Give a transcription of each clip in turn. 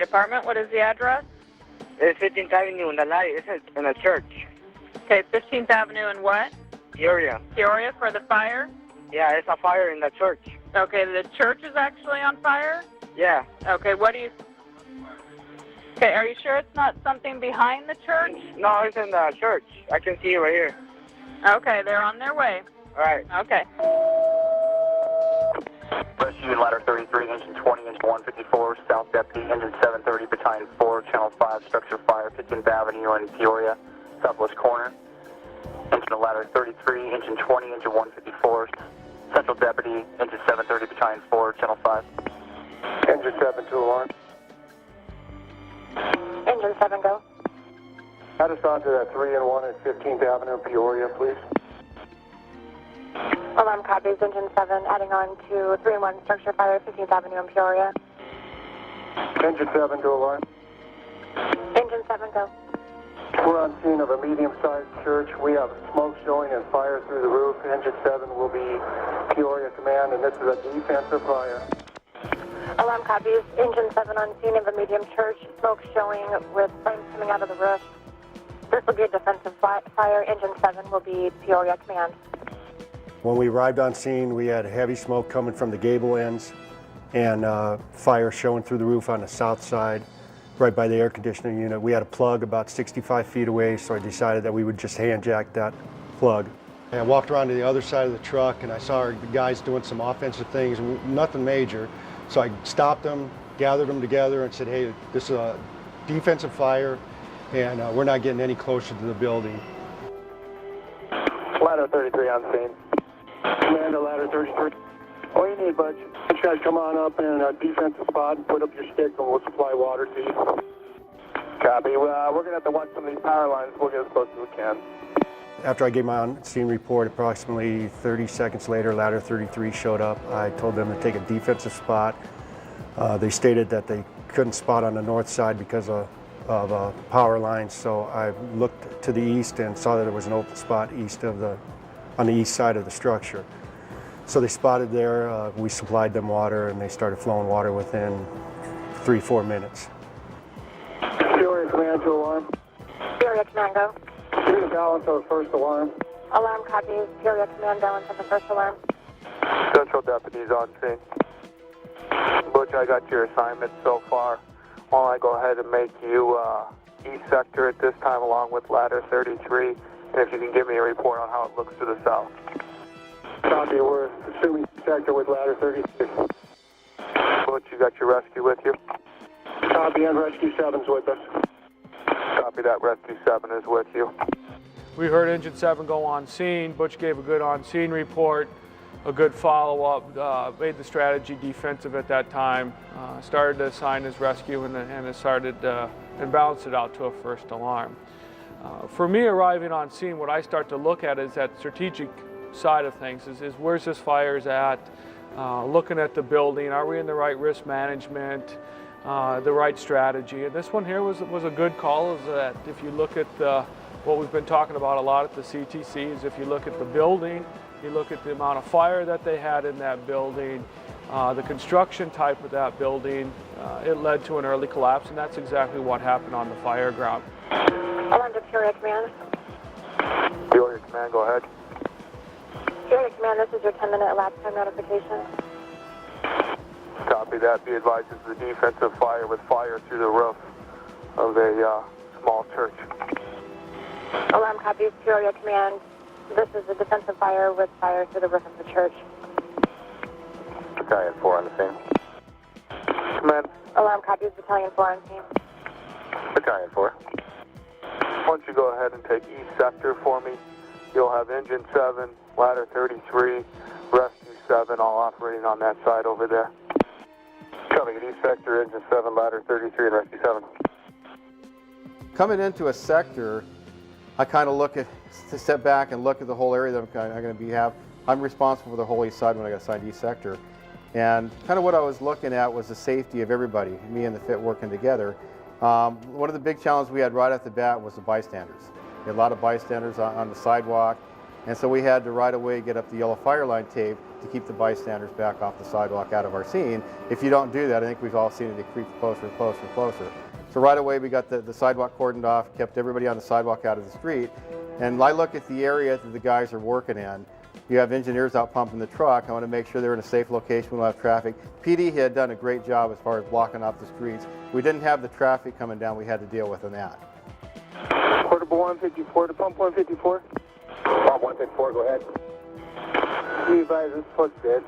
department. What is the address? It's 15th Avenue in the light. It's in a church. Okay, 15th Avenue and what? Peoria. Peoria for the fire? Yeah, it's a fire in the church. Okay, the church is actually on fire? Yeah. Okay, what do you... Okay, are you sure it's not something behind the church? No, it's in the church. I can see it right here. Okay, they're on their way. All right. Okay. Rescue ladder 33, engine 20, engine 154, South Deputy, engine 730, battalion 4, channel 5, structure fire, 15th Avenue in Peoria, southwest corner. Engine ladder 33, engine 20, engine 154, Central Deputy, engine 730, battalion 4, channel 5. Engine 7 to alarm. Engine 7, go. Add us on to that 3 and 1 at 15th Avenue, Peoria, please. Alarm copies, engine 7, adding on to 3 and 1, structure fire, 15th Avenue in Peoria. Engine 7 to alarm. Engine 7, go. We're on scene of a medium-sized church. We have smoke showing and fire through the roof. Engine 7 will be Peoria Command, and this is a defensive fire. Alarm copies, engine 7 on scene of a medium church, smoke showing with flames coming out of the roof. This will be a defensive fire. Engine 7 will be Peoria Command. When we arrived on scene, we had heavy smoke coming from the gable ends and fire showing through the roof on the south side, right by the air conditioning unit. We had a plug about 65 feet away, so I decided that we would just hand jack that plug. And I walked around to the other side of the truck and I saw the guys doing some offensive things, nothing major. So I stopped them, gathered them together and said, hey, this is a defensive fire and we're not getting any closer to the building. Ladder 33 on scene. Commander, ladder 33. All you need, bud, you guys come on up in a defensive spot and put up your stick and we'll supply water to you. Copy. We're going to have to watch some of these power lines. We'll get as close as we can. After I gave my on-scene report, approximately 30 seconds later, ladder 33 showed up. I told them to take a defensive spot. They stated that they couldn't spot on the north side because of power lines, so I looked to the east and saw that there was an open spot on the east side of the structure. So they spotted there, we supplied them water, and they started flowing water within 3-4 minutes. Peoria Command to alarm. Peoria Command, go. Give the balance of the first alarm. Alarm copies, Peoria Command, balance of the first alarm. Central Deputies on scene. Butch, I got your assignment so far. Why don't I go ahead and make you East Sector at this time along with ladder 33, and if you can give me a report on how it looks to the south. Copy, we're assuming sector with ladder 33. Butch, you got your rescue with you? Copy, and Rescue 7's with us. Copy that, Rescue 7 is with you. We heard Engine 7 go on scene. Butch gave a good on-scene report, a good follow-up, made the strategy defensive at that time, started to assign his rescue and started and balanced it out to a first alarm. For me, arriving on scene, what I start to look at is that strategic side of things, is where's this fire's at, looking at the building, are we in the right risk management, the right strategy. And this one here was a good call, is that if you look at what we've been talking about a lot at the CTC, is if you look at the building, you look at the amount of fire that they had in that building, the construction type of that building, it led to an early collapse, and that's exactly what happened on the fire ground. Alarm to Peoria Command. Peoria Command, go ahead. Peoria Command, this is your 10-minute elapsed time notification. Copy that. Be advised, this is a defensive fire with fire through the roof of a small church. Alarm copies, Peoria Command. This is a defensive fire with fire through the roof of the church. Battalion 4 on the scene. Command. Alarm copies, Battalion 4 on scene. Battalion 4. Why don't you go ahead and take East Sector for me? You'll have Engine 7, Ladder 33, Rescue 7, all operating on that side over there. Coming at East Sector, Engine 7, Ladder 33, and Rescue 7. Coming into a sector, I kind of step back and look at the whole area that I'm going to have. I'm responsible for the whole east side when I got assigned East Sector. And kind of what I was looking at was the safety of everybody, me and the FIT working together. One of the big challenges we had right off the bat was the bystanders. We had a lot of bystanders on the sidewalk. And so we had to right away get up the yellow fire line tape to keep the bystanders back off the sidewalk out of our scene. If you don't do that, I think we've all seen it creep closer and closer and closer. So right away we got the sidewalk cordoned off, kept everybody on the sidewalk out of the street. And I look at the area that the guys are working in. You have engineers out pumping the truck. I want to make sure they're in a safe location, we don't have traffic. PD had done a great job as far as blocking off the streets. We didn't have the traffic coming down we had to deal with in that. Portable 154 to pump 154. Pump 154, go ahead. Be advised, this plug's dead.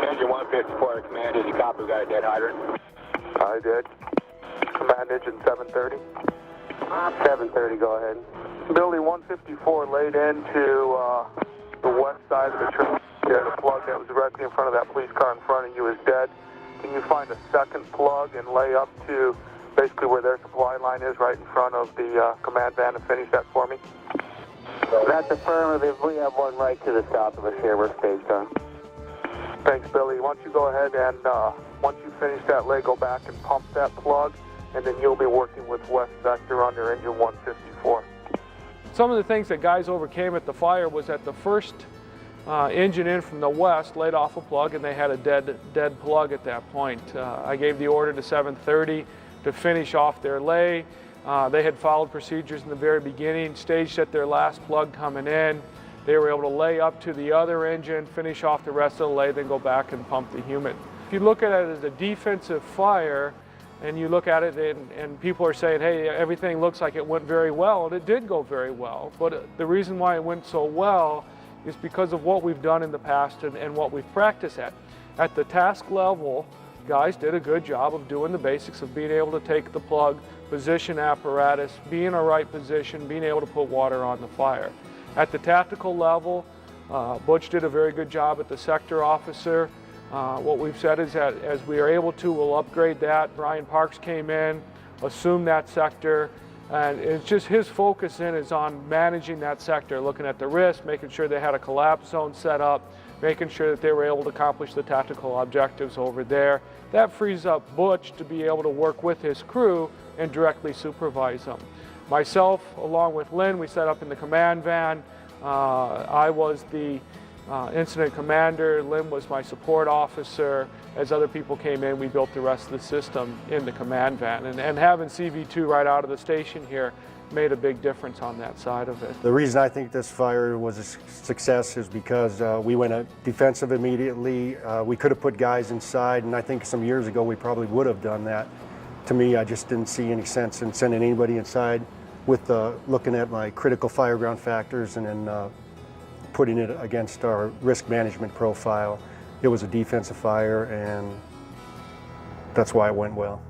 Engine 154, command, did you copy? We got a dead hydrant. I did. Command engine 730. 730, go ahead. Billy 154 laid into the west side of the church. Yeah, the plug that was directly in front of that police car in front of you is dead. Can you find a second plug and lay up to basically where their supply line is, right in front of the command van, and finish that for me? That's affirmative. We have one right to the south of us here. We're staged on. Thanks, Billy. Why don't you go ahead and once you finish that leg, go back and pump that plug, and then you'll be working with West Sector under engine 154. Some of the things that guys overcame at the fire was that the first engine in from the west laid off a plug, and they had a dead plug at that point. I gave the order to 730 to finish off their lay. They had followed procedures in the very beginning, staged at their last plug coming in. They were able to lay up to the other engine, finish off the rest of the lay, then go back and pump the human. If you look at it as a defensive fire, and you look at it and people are saying, hey, everything looks like it went very well, and it did go very well. But the reason why it went so well is because of what we've done in the past and what we've practiced at. At the task level, guys did a good job of doing the basics of being able to take the plug, position apparatus, be in a right position, being able to put water on the fire. At the tactical level, Butch did a very good job at the sector officer. What we've said is that as we are able to, we'll upgrade that. Brian Parks came in, assumed that sector, and it's just his focus in is on managing that sector, looking at the risk, making sure they had a collapse zone set up, making sure that they were able to accomplish the tactical objectives over there. That frees up Butch to be able to work with his crew and directly supervise them. Myself, along with Lynn, we set up in the command van. I was the incident commander. Lynn was my support officer. As other people came in, we built the rest of the system in the command van. And having CV2 right out of the station here made a big difference on that side of it. The reason I think this fire was a success is because we went defensive immediately. We could have put guys inside, and I think some years ago we probably would have done that. To me, I just didn't see any sense in sending anybody inside with looking at my critical fire ground factors and then putting it against our risk management profile. It was a defensive fire, and that's why it went well.